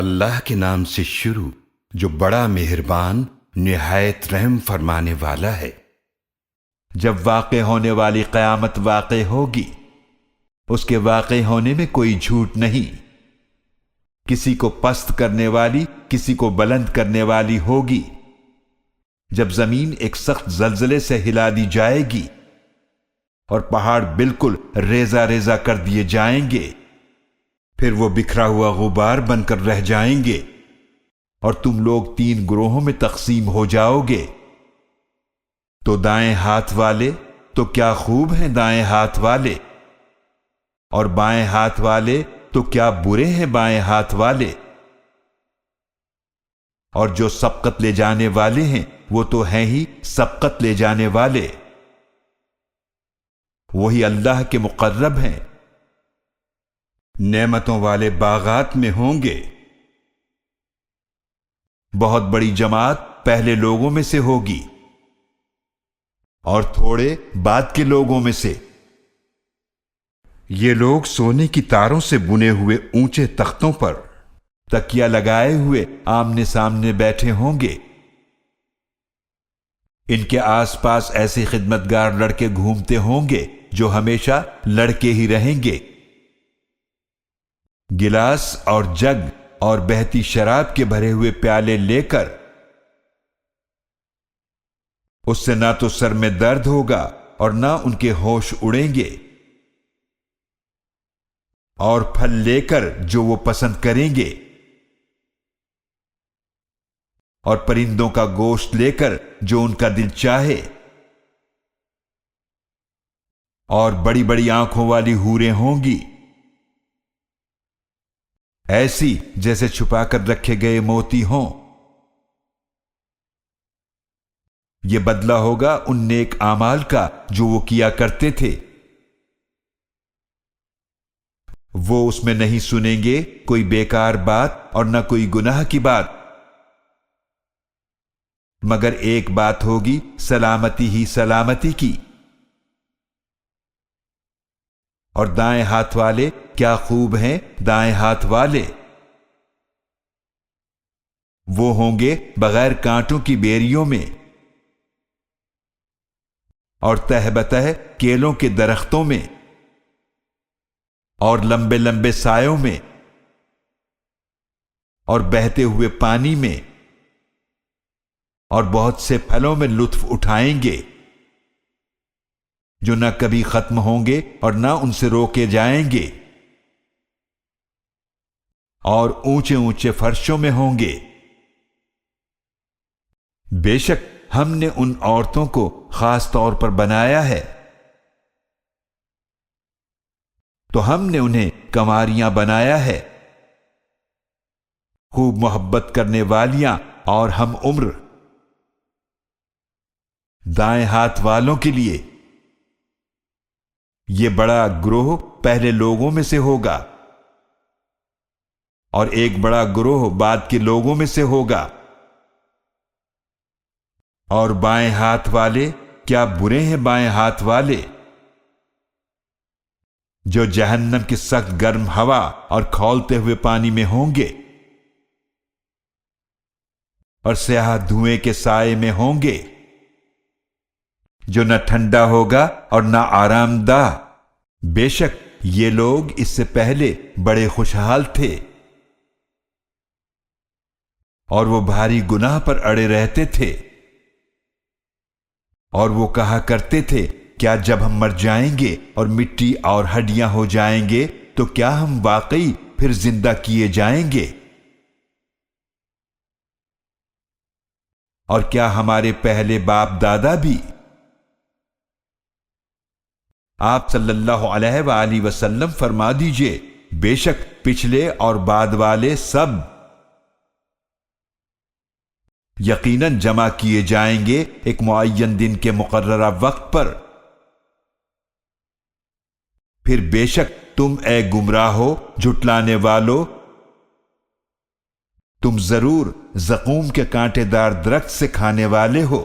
اللہ کے نام سے شروع جو بڑا مہربان نہایت رحم فرمانے والا ہے۔ جب واقع ہونے والی قیامت واقع ہوگی، اس کے واقع ہونے میں کوئی جھوٹ نہیں۔ کسی کو پست کرنے والی، کسی کو بلند کرنے والی ہوگی۔ جب زمین ایک سخت زلزلے سے ہلا دی جائے گی اور پہاڑ بالکل ریزہ ریزہ کر دیے جائیں گے، پھر وہ بکھرا ہوا غبار بن کر رہ جائیں گے اور تم لوگ 3 گروہوں میں تقسیم ہو جاؤ گے۔ تو دائیں ہاتھ والے تو کیا خوب ہیں دائیں ہاتھ والے، اور بائیں ہاتھ والے تو کیا برے ہیں بائیں ہاتھ والے۔ اور جو سبقت لے جانے والے ہیں وہ تو ہیں ہی سبقت لے جانے والے، وہی اللہ کے مقرب ہیں۔ نعمتوں والے باغات میں ہوں گے۔ بہت بڑی جماعت پہلے لوگوں میں سے ہوگی اور تھوڑے بعد کے لوگوں میں سے۔ یہ لوگ سونے کی تاروں سے بنے ہوئے اونچے تختوں پر تکیہ لگائے ہوئے آمنے سامنے بیٹھے ہوں گے۔ ان کے آس پاس ایسے خدمتگار لڑکے گھومتے ہوں گے جو ہمیشہ لڑکے ہی رہیں گے۔ گلاس اور جگ اور بہتی شراب کے بھرے ہوئے پیالے لے کر، اس سے نہ تو سر میں درد ہوگا اور نہ ان کے ہوش اڑیں گے۔ اور پھل لے کر جو وہ پسند کریں گے، اور پرندوں کا گوشت لے کر جو ان کا دل چاہے، اور بڑی بڑی آنکھوں والی حوریں ہوں گی، ایسی جیسے چھپا کر رکھے گئے موتی ہوں۔ یہ بدلہ ہوگا ان نیک اعمال کا جو وہ کیا کرتے تھے۔ وہ اس میں نہیں سنیں گے کوئی بیکار بات اور نہ کوئی گناہ کی بات، مگر ایک بات ہوگی سلامتی ہی سلامتی کی۔ اور دائیں ہاتھ والے کیا خوب ہیں دائیں ہاتھ والے، وہ ہوں گے بغیر کانٹوں کی بیریوں میں اور تہ بتہ کیلوں کے درختوں میں اور لمبے لمبے سایوں میں اور بہتے ہوئے پانی میں اور بہت سے پھلوں میں لطف اٹھائیں گے جو نہ کبھی ختم ہوں گے اور نہ ان سے روکے جائیں گے، اور اونچے اونچے فرشوں میں ہوں گے۔ بے شک ہم نے ان عورتوں کو خاص طور پر بنایا ہے، تو ہم نے انہیں کنواریاں بنایا ہے، خوب محبت کرنے والیاں اور ہم عمر۔ دائیں ہاتھ والوں کے لیے یہ بڑا گروہ پہلے لوگوں میں سے ہوگا اور ایک بڑا گروہ بعد کے لوگوں میں سے ہوگا۔ اور بائیں ہاتھ والے کیا برے ہیں بائیں ہاتھ والے، جو جہنم کی سخت گرم ہوا اور کھولتے ہوئے پانی میں ہوں گے اور سیاہ دھوئیں کے سائے میں ہوں گے، جو نہ ٹھنڈا ہوگا اور نہ آرام دہ۔ بے شک یہ لوگ اس سے پہلے بڑے خوشحال تھے اور وہ بھاری گناہ پر اڑے رہتے تھے، اور وہ کہا کرتے تھے کیا جب ہم مر جائیں گے اور مٹی اور ہڈیاں ہو جائیں گے تو کیا ہم واقعی پھر زندہ کیے جائیں گے؟ اور کیا ہمارے پہلے باپ دادا بھی؟ آپ صلی اللہ علیہ وآلہ وسلم فرما دیجئے بے شک پچھلے اور بعد والے سب یقیناً جمع کیے جائیں گے ایک معین دن کے مقررہ وقت پر۔ پھر بے شک تم اے گمراہو جھٹلانے والو، تم ضرور زقوم کے کانٹے دار درخت سے کھانے والے ہو،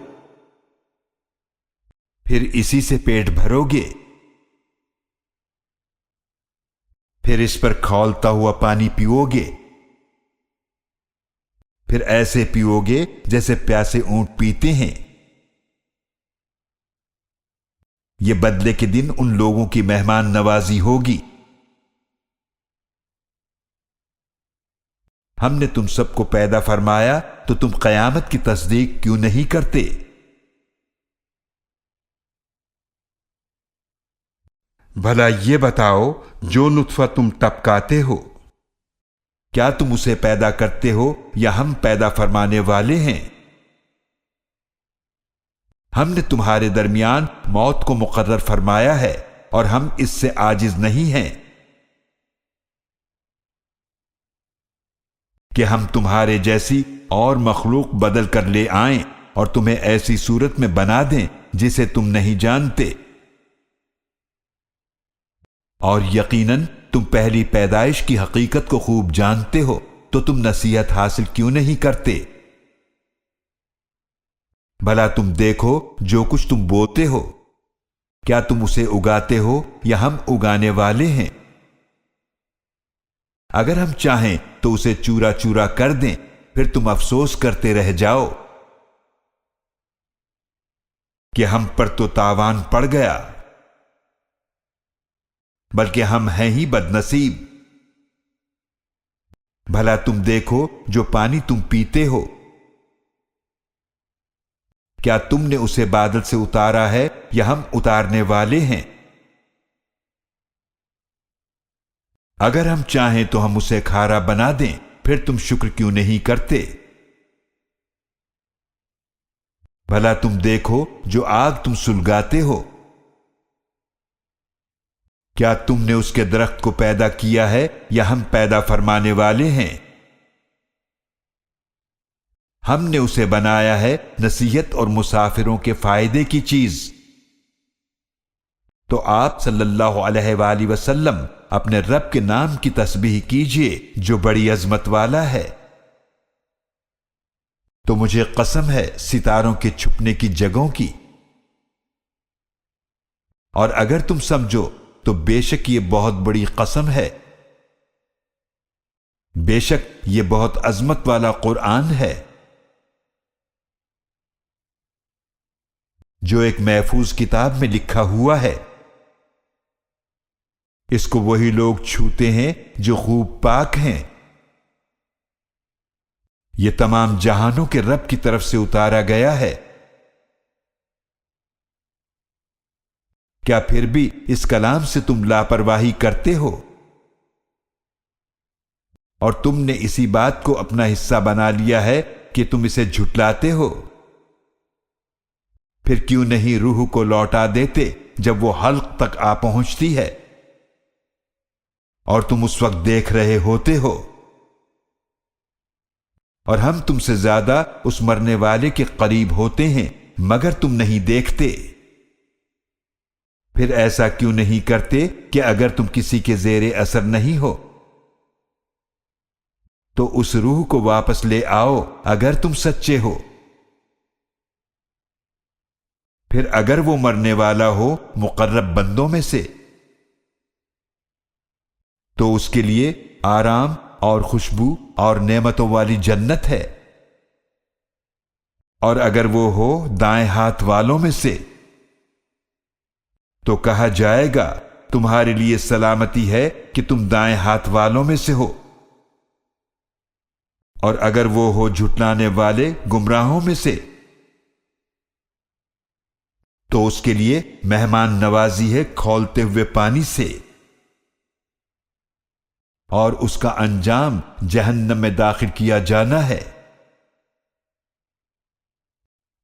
پھر اسی سے پیٹ بھرو گے، پھر اس پر کھولتا ہوا پانی پیو گے۔ پھر ایسے پیو گے جیسے پیاسے اونٹ پیتے ہیں۔ یہ بدلے کے دن ان لوگوں کی مہمان نوازی ہوگی۔ ہم نے تم سب کو پیدا فرمایا تو تم قیامت کی تصدیق کیوں نہیں کرتے؟ بھلا یہ بتاؤ جو نطفہ تم ٹپکاتے ہو، کیا تم اسے پیدا کرتے ہو یا ہم پیدا فرمانے والے ہیں؟ ہم نے تمہارے درمیان موت کو مقرر فرمایا ہے اور ہم اس سے عاجز نہیں ہیں کہ ہم تمہارے جیسی اور مخلوق بدل کر لے آئیں اور تمہیں ایسی صورت میں بنا دیں جسے تم نہیں جانتے۔ اور یقیناً تم پہلی پیدائش کی حقیقت کو خوب جانتے ہو تو تم نصیحت حاصل کیوں نہیں کرتے؟ بھلا تم دیکھو جو کچھ تم بوتے ہو، کیا تم اسے اگاتے ہو یا ہم اگانے والے ہیں؟ اگر ہم چاہیں تو اسے چورا چورا کر دیں، پھر تم افسوس کرتے رہ جاؤ کہ ہم پر تو تاوان پڑ گیا، بلکہ ہم ہیں ہی بد نصیب۔ بھلا تم دیکھو جو پانی تم پیتے ہو، کیا تم نے اسے بادل سے اتارا ہے یا ہم اتارنے والے ہیں؟ اگر ہم چاہیں تو ہم اسے کھارا بنا دیں، پھر تم شکر کیوں نہیں کرتے؟ بھلا تم دیکھو جو آگ تم سلگاتے ہو، کیا تم نے اس کے درخت کو پیدا کیا ہے یا ہم پیدا فرمانے والے ہیں؟ ہم نے اسے بنایا ہے نصیحت اور مسافروں کے فائدے کی چیز۔ تو آپ صلی اللہ علیہ وآلہ وسلم اپنے رب کے نام کی تسبیح کیجئے جو بڑی عظمت والا ہے۔ تو مجھے قسم ہے ستاروں کے چھپنے کی جگہوں کی، اور اگر تم سمجھو تو بے شک یہ بہت بڑی قسم ہے، بے شک یہ بہت عظمت والا قرآن ہے جو ایک محفوظ کتاب میں لکھا ہوا ہے۔ اس کو وہی لوگ چھوتے ہیں جو خوب پاک ہیں۔ یہ تمام جہانوں کے رب کی طرف سے اتارا گیا ہے۔ کیا پھر بھی اس کلام سے تم لاپرواہی کرتے ہو؟ اور تم نے اسی بات کو اپنا حصہ بنا لیا ہے کہ تم اسے جھٹلاتے ہو۔ پھر کیوں نہیں روح کو لوٹا دیتے جب وہ حلق تک آ پہنچتی ہے اور تم اس وقت دیکھ رہے ہوتے ہو، اور ہم تم سے زیادہ اس مرنے والے کے قریب ہوتے ہیں مگر تم نہیں دیکھتے۔ پھر ایسا کیوں نہیں کرتے کہ اگر تم کسی کے زیر اثر نہیں ہو تو اس روح کو واپس لے آؤ اگر تم سچے ہو۔ پھر اگر وہ مرنے والا ہو مقرب بندوں میں سے تو اس کے لیے آرام اور خوشبو اور نعمتوں والی جنت ہے، اور اگر وہ ہو دائیں ہاتھ والوں میں سے تو کہا جائے گا تمہارے لیے سلامتی ہے کہ تم دائیں ہاتھ والوں میں سے ہو، اور اگر وہ ہو جھٹلانے والے گمراہوں میں سے تو اس کے لیے مہمان نوازی ہے کھولتے ہوئے پانی سے، اور اس کا انجام جہنم میں داخل کیا جانا ہے۔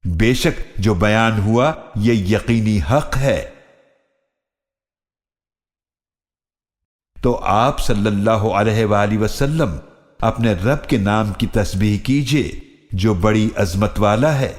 بے شک جو بیان ہوا یہ یقینی حق ہے۔ تو آپ صلی اللہ علیہ وآلہ وسلم اپنے رب کے نام کی تسبیح کیجئے جو بڑی عظمت والا ہے۔